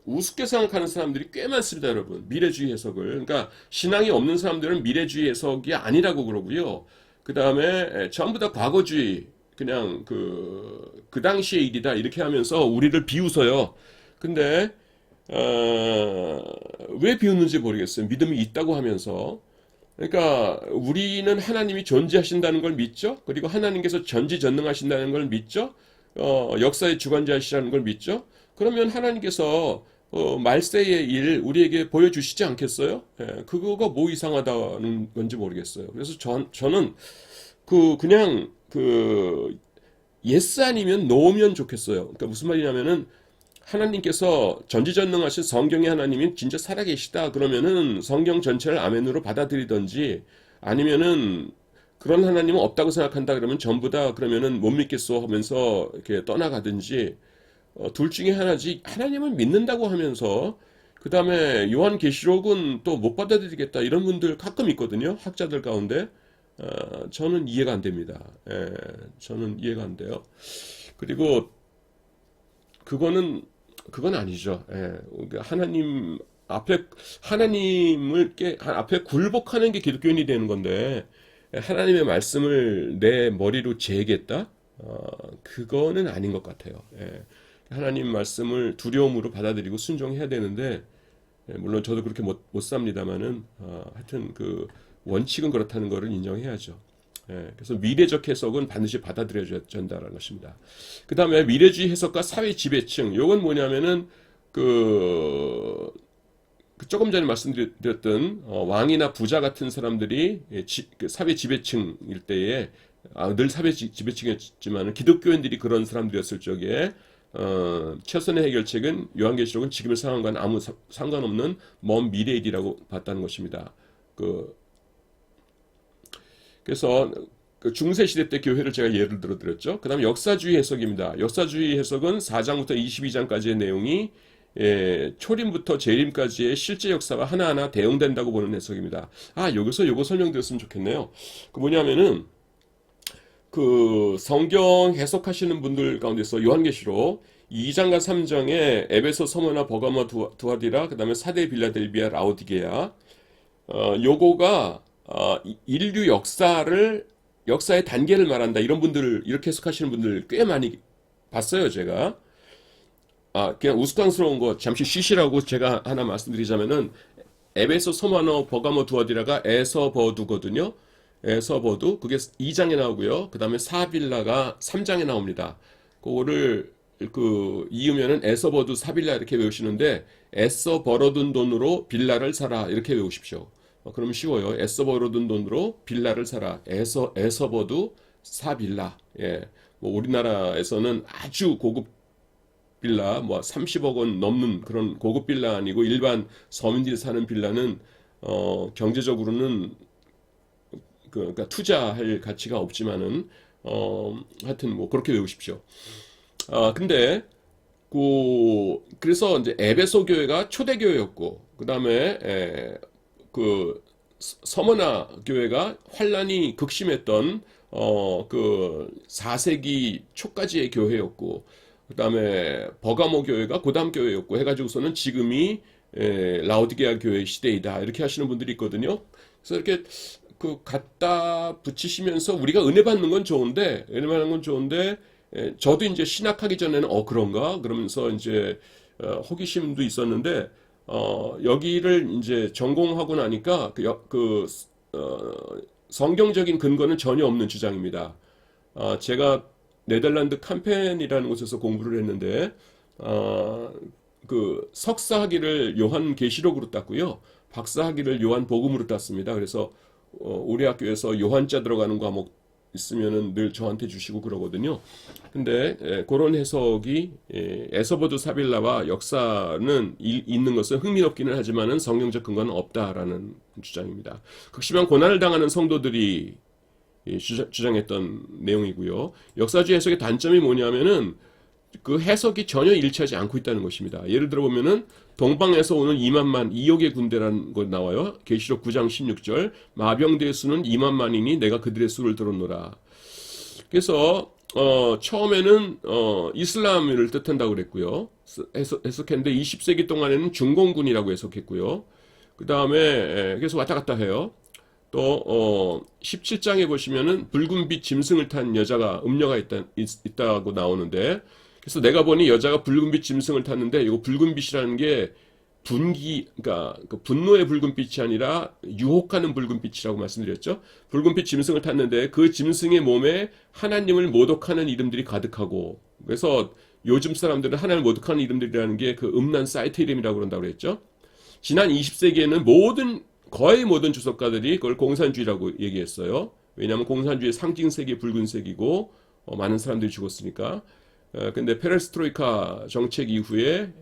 우습게 생각하는 사람들이 꽤 많습니다, 여러분. 미래주의 해석을. 그러니까 신앙이 없는 사람들은 미래주의 해석이 아니라고 그러고요. 그 다음에 전부 다 과거주의, 그냥 그 당시의 일이다 이렇게 하면서 우리를 비웃어요. 근데 왜 비웃는지 모르겠어요. 믿음이 있다고 하면서 그러니까 우리는 하나님이 존재하신다는 걸 믿죠. 그리고 하나님께서 전지전능하신다는 걸 믿죠. 역사의 주관자이시라는 걸 믿죠. 그러면 하나님께서 말세의 일 우리에게 보여주시지 않겠어요? 예, 그거가 뭐 이상하다는 건지 모르겠어요. 그래서 저는 그냥 예스 아니면 노면 좋겠어요. 그러니까 무슨 말이냐면은 하나님께서 전지전능하신 성경의 하나님이 진짜 살아계시다 그러면은 성경 전체를 아멘으로 받아들이든지 아니면은 그런 하나님은 없다고 생각한다 그러면 전부 다 그러면은 못 믿겠어 하면서 이렇게 떠나가든지 둘 중에 하나지 하나님은 믿는다고 하면서 그 다음에 요한계시록은 또 못 받아들이겠다 이런 분들 가끔 있거든요. 학자들 가운데 저는 이해가 안 됩니다. 예, 저는 이해가 안 돼요. 그리고 그건 아니죠. 예, 그러니까 하나님을 앞에 굴복하는 게 기독교인이 되는 건데 하나님의 말씀을 내 머리로 재겠다? 그거는 아닌 것 같아요. 예. 하나님 말씀을 두려움으로 받아들이고 순종해야 되는데 물론 저도 그렇게 못 삽니다만은 하여튼 그 원칙은 그렇다는 것을 인정해야죠. 예, 그래서 미래적 해석은 반드시 받아들여야 된다는 것입니다. 그 다음에 미래주의 해석과 사회 지배층, 요건 뭐냐면은 그 조금 전에 말씀드렸던 왕이나 부자 같은 사람들이 그 사회 지배층일 때에 늘 사회 지배층이었지만 기독교인들이 그런 사람들이었을 적에 최선의 해결책은 요한계시록은 지금의 상황과는 아무 상관없는 먼 미래의 일이라고 봤다는 것입니다. 그래서 그 중세시대 때 교회를 제가 예를 들어 드렸죠. 그 다음에 역사주의 해석입니다. 역사주의 해석은 4장부터 22장까지의 내용이 초림부터 재림까지의 실제 역사가 하나하나 대응된다고 보는 해석입니다. 여기서 요거 설명드렸으면 좋겠네요. 그 뭐냐면은 그 성경 해석하시는 분들 가운데서 요한계시록 2장과 3장에 에베소, 서머나, 버가모, 두아디라, 그 다음에 사대, 빌라델비아, 라오디게아 요거가 인류 역사의 단계를 말한다. 이런 분들을 이렇게 해석하시는 분들 꽤 많이 봤어요, 제가. 그냥 우스꽝스러운 거 잠시 쉬시라고 제가 하나 말씀드리자면은 에베소, 서머나, 버가모, 두아디라가 에서버두거든요. 에서버두 그게 2장에 나오고요. 그 다음에 사빌라가 3장에 나옵니다. 그거를 이으면은 에서버두 사빌라 이렇게 외우시는데 애써 벌어둔 돈으로 빌라를 사라 이렇게 외우십시오. 그러면 쉬워요. 애써 벌어둔 돈으로 빌라를 사라. 애서버두 사빌라. 예. 뭐 우리나라에서는 아주 고급 빌라, 뭐 30억 원 넘는 그런 고급 빌라 아니고 일반 서민들이 사는 빌라는 경제적으로는 그러니까 투자할 가치가 없지만은 하여튼 뭐 그렇게 외우십시오. 근데 그래서 이제 에베소 교회가 초대 교회였고 그다음에 서머나 교회가 환란이 극심했던 그 4세기 초까지의 교회였고 그다음에 버가모 교회가 고담 교회였고 해가지고서는 지금이 라오디게아 교회 시대이다 이렇게 하시는 분들이 있거든요. 그래서 이렇게 갖다 붙이시면서 우리가 은혜 받는 건 좋은데 저도 이제 신학하기 전에는 그런가 그러면서 이제 호기심도 있었는데 여기를 이제 전공하고 나니까 성경적인 근거는 전혀 없는 주장입니다. 제가 네덜란드 캄펜이라는 곳에서 공부를 했는데 그 석사 학위를 요한 계시록으로 땄고요. 박사 학위를 요한 복음으로 땄습니다. 그래서 우리 학교에서 요한자 들어가는 과목 있으면은 늘 저한테 주시고 그러거든요. 근데 그런 해석이 에서버두 사빌라와 역사는 있는 것은 흥미롭기는 하지만은 성경적 근거는 없다라는 주장입니다. 극심한 고난을 당하는 성도들이 주장했던 내용이고요. 역사주의 해석의 단점이 뭐냐면은 그 해석이 전혀 일치하지 않고 있다는 것입니다. 예를 들어 보면은 동방에서 오는 2만만 2억의 군대라는 것 나와요. 계시록 9장 16절 마병대의 수는 2만만이니 내가 그들의 수를 들었노라. 그래서 처음에는 이슬람을 뜻한다고 그랬고요. 해석했는데 20세기 동안에는 중공군이라고 해석했고요. 그 다음에 계속 왔다 갔다 해요. 또 17장에 보시면은 붉은 빛 짐승을 탄 여자가 음녀가 있다고 나오는데 그래서 내가 보니 여자가 붉은 빛 짐승을 탔는데 이거 붉은 빛이라는 게 그러니까 그 분노의 붉은빛이 아니라 유혹하는 붉은빛이라고 말씀드렸죠. 붉은빛 짐승을 탔는데 그 짐승의 몸에 하나님을 모독하는 이름들이 가득하고, 그래서 요즘 사람들은 하나님을 모독하는 이름들이라는 게 그 음란 사이트 이름이라고 그런다고 그랬죠. 지난 20세기에는 거의 모든 주석가들이 그걸 공산주의라고 얘기했어요. 왜냐하면 공산주의의 상징색이 붉은색이고 많은 사람들이 죽었으니까. 근데 페레스트로이카 정책 이후에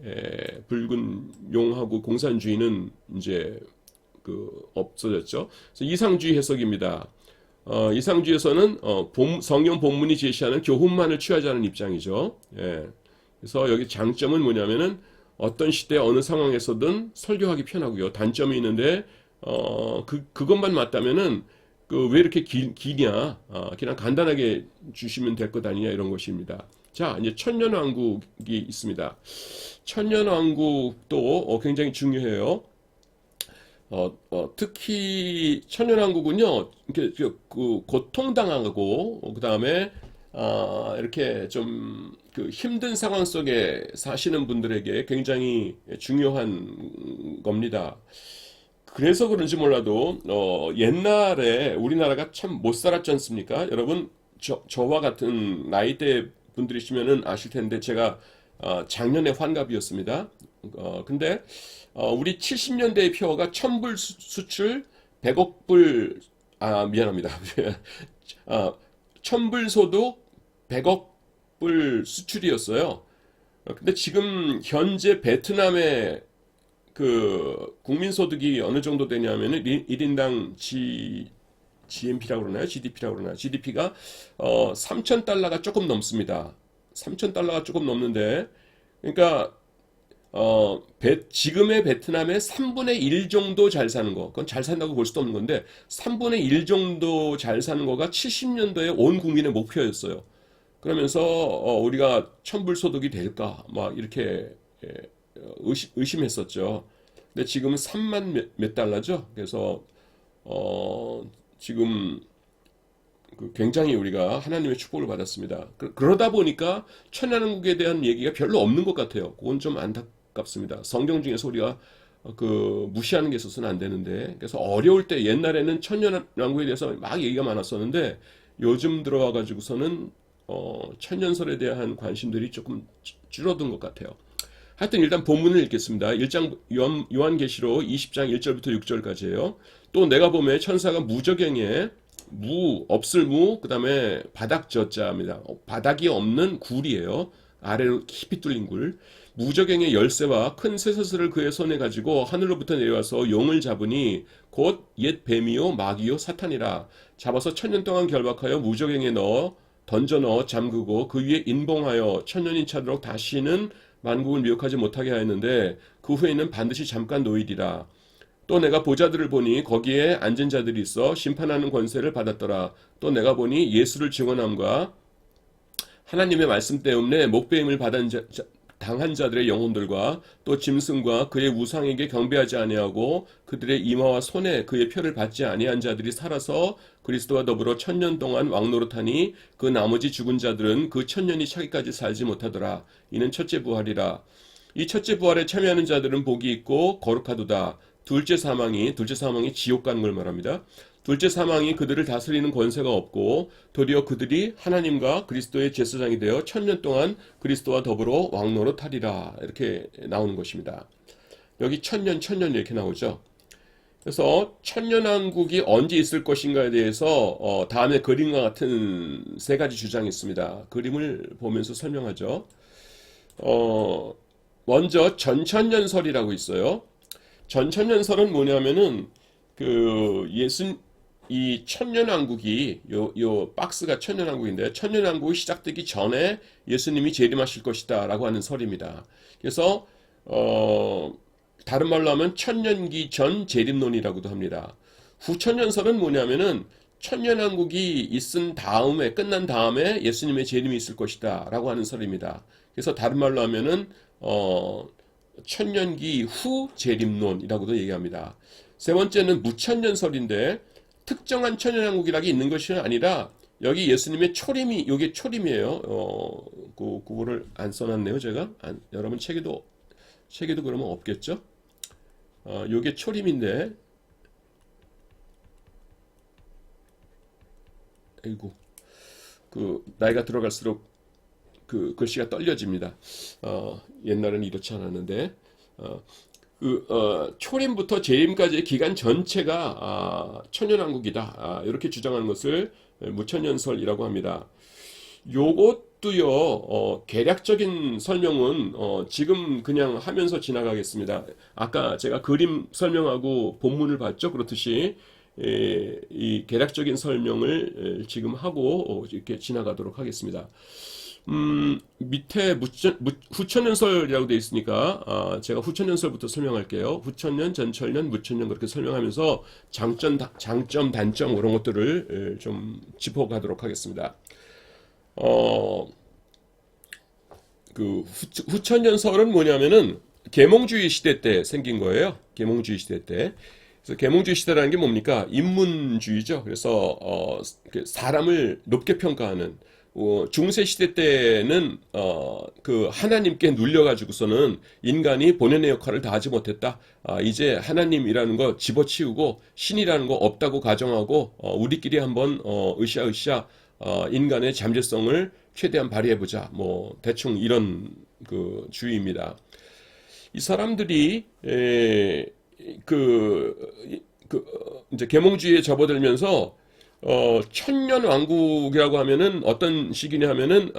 붉은 용하고 공산주의는 이제 없어졌죠. 그래서 이상주의 해석입니다. 이상주의에서는 성경 본문이 제시하는 교훈만을 취하자는 입장이죠. 예. 그래서 여기 장점은 뭐냐면은 어떤 시대 어느 상황에서든 설교하기 편하고요. 단점이 있는데 그것만 맞다면은 왜 이렇게 기냐? 그냥 간단하게 주시면 될 것 아니냐 이런 것입니다. 자, 이제 천년왕국이 있습니다. 천년왕국도 굉장히 중요해요. 특히 천년왕국은요, 이렇게 고통당하고 그 다음에 이렇게 좀 힘든 상황 속에 사시는 분들에게 굉장히 중요한 겁니다. 그래서 그런지 몰라도 옛날에 우리나라가 참 못 살았지 않습니까? 여러분 저와 같은 나이대 분들이시면은 아실 텐데 제가 작년에 환갑이었습니다. 근데 우리 70년대의 표어가 천불 수출 100억 불 미안합니다. 천불 소득 100억 불 수출이었어요. 근데 지금 현재 베트남의 국민 소득이 어느 정도 되냐면은 1인당 GNP라고 그러나요? GDP라고 그러나요? GDP가 3,000달러가 조금 넘습니다. 3,000달러가 조금 넘는데, 그러니까 지금의 베트남의 3분의 1 정도 잘 사는 거, 그건 잘 산다고 볼 수도 없는 건데 3분의 1 정도 잘 사는 거가 70년도에 온 국민의 목표였어요. 그러면서 우리가 천불소득이 될까 막 이렇게 의심했었죠. 근데 지금은 3만 몇 달러죠. 그래서 지금 굉장히 우리가 하나님의 축복을 받았습니다. 그러다 보니까 천년왕국에 대한 얘기가 별로 없는 것 같아요. 그건 좀 안타깝습니다. 성경 중에서 우리가 무시하는 게 있어서는 안 되는데, 그래서 어려울 때 옛날에는 천년왕국에 대해서 막 얘기가 많았었는데 요즘 들어와 가지고서는 천년설에 대한 관심들이 조금 줄어든 것 같아요. 하여튼 일단 본문을 읽겠습니다. 1장 요한계시록 20장 1절부터 6절까지예요. 또 내가 보매 천사가 무저갱에 없을 그 다음에 바닥 저자입니다. 바닥이 없는 굴이에요. 아래로 깊이 뚫린 굴. 무저갱의 열쇠와 큰 쇠사슬을 그의 손에 가지고 하늘로부터 내려와서 용을 잡으니 곧 옛 뱀이요 마귀요 사탄이라. 잡아서 1000년 동안 결박하여 무저갱에 던져 넣어 잠그고 그 위에 인봉하여 1000년이 차도록 다시는 만국을 미혹하지 못하게 하였는데 그 후에는 반드시 잠깐 노이리라. 또 내가 보좌들을 보니 거기에 앉은 자들이 있어 심판하는 권세를 받았더라. 또 내가 보니 예수를 증언함과 하나님의 말씀 때문에 목배임을 당한 자들의 영혼들과 또 짐승과 그의 우상에게 경배하지 아니하고 그들의 이마와 손에 그의 표를 받지 아니한 자들이 살아서 그리스도와 더불어 1000년 동안 왕노릇하니 그 나머지 죽은 자들은 그 1000년이 차기까지 살지 못하더라. 이는 첫째 부활이라. 이 첫째 부활에 참여하는 자들은 복이 있고 거룩하도다. 둘째 사망이 지옥 가는 걸 말합니다. 둘째 사망이 그들을 다스리는 권세가 없고 도리어 그들이 하나님과 그리스도의 제사장이 되어 1000년 동안 그리스도와 더불어 왕노릇하리라. 이렇게 나오는 것입니다. 여기 천년 이렇게 나오죠. 그래서 천년왕국이 언제 있을 것인가에 대해서 다음에 그림과 같은 세 가지 주장이 있습니다. 그림을 보면서 설명하죠. 먼저 전천년설이라고 있어요. 전천년설은 뭐냐면은 이 천년왕국이 요 박스가 천년왕국인데 천년왕국이 시작되기 전에 예수님이 재림하실 것이다라고 하는 설입니다. 그래서 다른 말로 하면 천년기 전 재림론이라고도 합니다. 후천년설은 뭐냐면은 천년왕국이 끝난 다음에 예수님의 재림이 있을 것이다라고 하는 설입니다. 그래서 다른 말로 하면은 천년기 후 재림론이라고도 얘기합니다. 세 번째는 무천년설인데 특정한 천년왕국이라기 있는 것이 아니라 여기 예수님의 요게 초림이에요. 그거를 안 써놨네요, 제가. 여러분 책에도 그러면 없겠죠? 요게 초림인데, 아이고, 그 나이가 들어갈수록 그 글씨가 떨려집니다. 옛날에는 이렇지 않았는데, 어, 초림부터 재림까지의 기간 전체가 천년왕국이다. 이렇게 주장하는 것을 무천년설이라고 합니다. 요것도요, 개략적인 설명은 지금 그냥 하면서 지나가겠습니다. 아까 제가 그림 설명하고 본문을 봤죠? 그렇듯이 이 개략적인 설명을 지금 하고 이렇게 지나가도록 하겠습니다. 밑에 후천년설이라고 되어 있으니까 제가 후천년설부터 설명할게요. 후천년, 전천년, 무천년 그렇게 설명하면서 장점, 단점 이런 것들을 좀 짚어가도록 하겠습니다. 어, 그 후천년설은 뭐냐면은 계몽주의 시대 때 생긴 거예요. 계몽주의 시대 때. 그래서 계몽주의 시대라는 게 뭡니까? 인문주의죠. 그래서 사람을 높게 평가하는 중세 시대 때는 그 하나님께 눌려가지고서는 인간이 본연의 역할을 다하지 못했다. 이제 하나님이라는 거 집어치우고 신이라는 거 없다고 가정하고 우리끼리 한번 으쌰으쌰 인간의 잠재성을 최대한 발휘해보자. 뭐 대충 이런 그 주의입니다. 이 사람들이 이제 계몽주의에 접어들면서 천년 왕국이라고 하면은 어떤 시기냐 하면은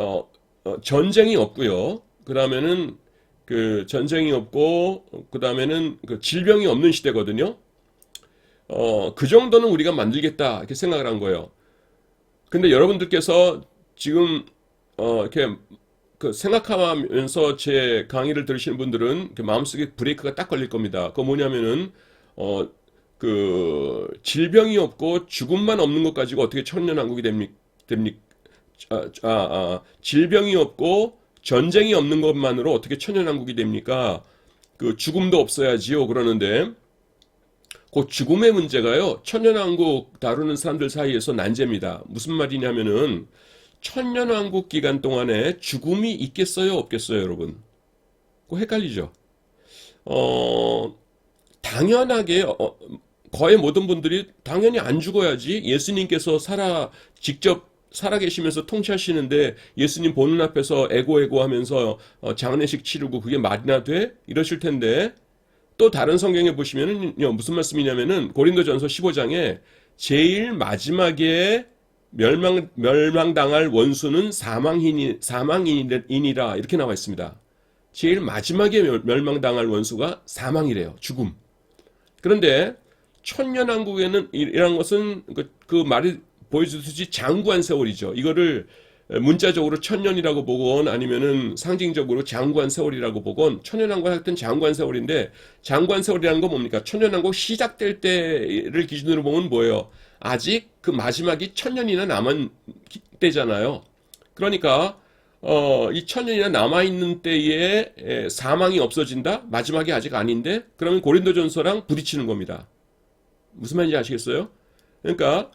전쟁이 없고요. 그다음에는 그 전쟁이 없고 그다음에는 그 질병이 없는 시대거든요. 그 정도는 우리가 만들겠다 이렇게 생각을 한 거예요. 근데 여러분들께서 지금 이렇게 그 생각하면서 제 강의를 들으시는 분들은 마음속에 브레이크가 딱 걸릴 겁니다. 그거 뭐냐면은 어, 그 질병이 없고 죽음만 없는 것 가지고 어떻게 천년왕국이 됩니까? 질병이 없고 전쟁이 없는 것만으로 어떻게 천년왕국이 됩니까? 그 죽음도 없어야지요. 그러는데 그 죽음의 문제가요. 천년왕국 다루는 사람들 사이에서 난제입니다. 무슨 말이냐면은 천년왕국 기간 동안에 죽음이 있겠어요, 없겠어요, 여러분? 그거 헷갈리죠? 당연하게 거의 모든 분들이 당연히 안 죽어야지. 예수님께서 직접 살아계시면서 통치하시는데 예수님 보는 앞에서 에고에고 하면서 장례식 치르고 그게 말이나 돼? 이러실 텐데 또 다른 성경에 보시면은 무슨 말씀이냐면은 고린도전서 15장에 제일 마지막에 멸망당할 원수는 사망인이라 이렇게 나와 있습니다. 제일 마지막에 멸망당할 원수가 사망이래요. 죽음. 그런데 천년왕국에는 이란 것은 그 말이 보여주듯이 장구한 세월이죠. 이거를 문자적으로 천년이라고 보건 아니면은 상징적으로 장구한 세월이라고 보건 천년왕국 하여튼 장구한 세월인데 장구한 세월이라는 건 뭡니까? 천년왕국 시작될 때를 기준으로 보면 뭐예요? 아직 그 마지막이 천년이나 남은 때잖아요. 그러니까 이 천년이나 남아있는 때에 사망이 없어진다? 마지막이 아직 아닌데? 그러면 고린도전서랑 부딪히는 겁니다. 무슨 말인지 아시겠어요? 그러니까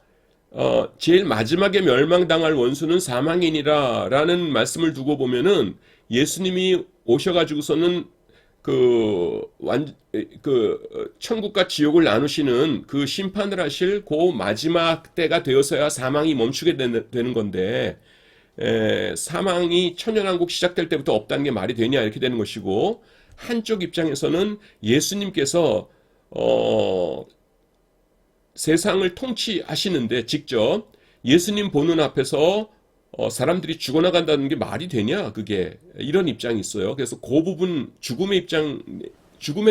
제일 마지막에 멸망당할 원수는 사망이니라 라는 말씀을 두고 보면은 예수님이 오셔가지고서는 천국과 지옥을 나누시는 그 심판을 하실 그 마지막 때가 되어서야 사망이 멈추게 되는 건데, 사망이 천년왕국 시작될 때부터 없다는 게 말이 되냐 이렇게 되는 것이고, 한쪽 입장에서는 예수님께서 세상을 통치하시는데 직접 예수님 보는 앞에서 사람들이 죽어나간다는 게 말이 되냐 그게 이런 입장이 있어요. 그래서 그 부분 죽음에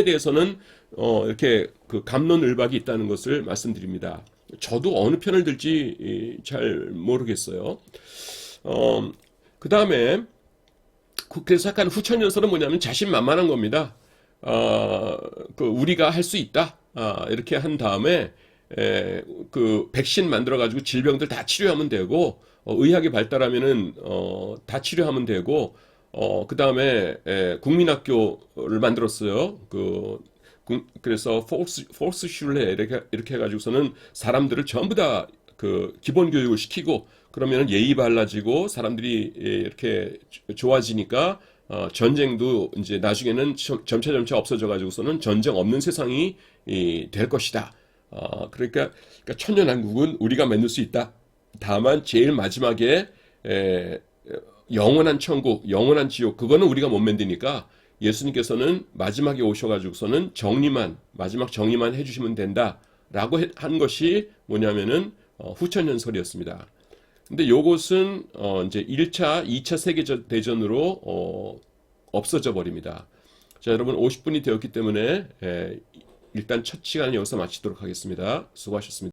대해서는 이렇게 그 감론을박이 있다는 것을 말씀드립니다. 저도 어느 편을 들지 잘 모르겠어요. 그 다음에 그래서 약간 후천연설은 뭐냐면 자신만만한 겁니다. 우리가 할 수 있다. 이렇게 한 다음에 그 백신 만들어 가지고 질병들 다 치료하면 되고 의학이 발달하면은 다 치료하면 되고 그 다음에 국민학교를 만들었어요. 그래서 포스 슐레 이렇게 해가지고서는 사람들을 전부 다 그 기본 교육을 시키고 그러면 예의 발라지고 사람들이 이렇게 좋아지니까 전쟁도 이제 나중에는 점차 없어져 가지고서는 전쟁 없는 세상이 될 것이다. 그러니까 천년왕국은 우리가 만들 수 있다. 다만 제일 마지막에 에, 영원한 천국, 영원한 지옥 그거는 우리가 못 만드니까 예수님께서는 마지막에 오셔가지고서는 마지막 정리만 해주시면 된다라고 한 것이 뭐냐면은 후천연설이었습니다. 근데 요것은 이제 1차, 2차 세계대전으로 없어져 버립니다. 자, 여러분 50분이 되었기 때문에 일단 첫 시간을 여기서 마치도록 하겠습니다. 수고하셨습니다.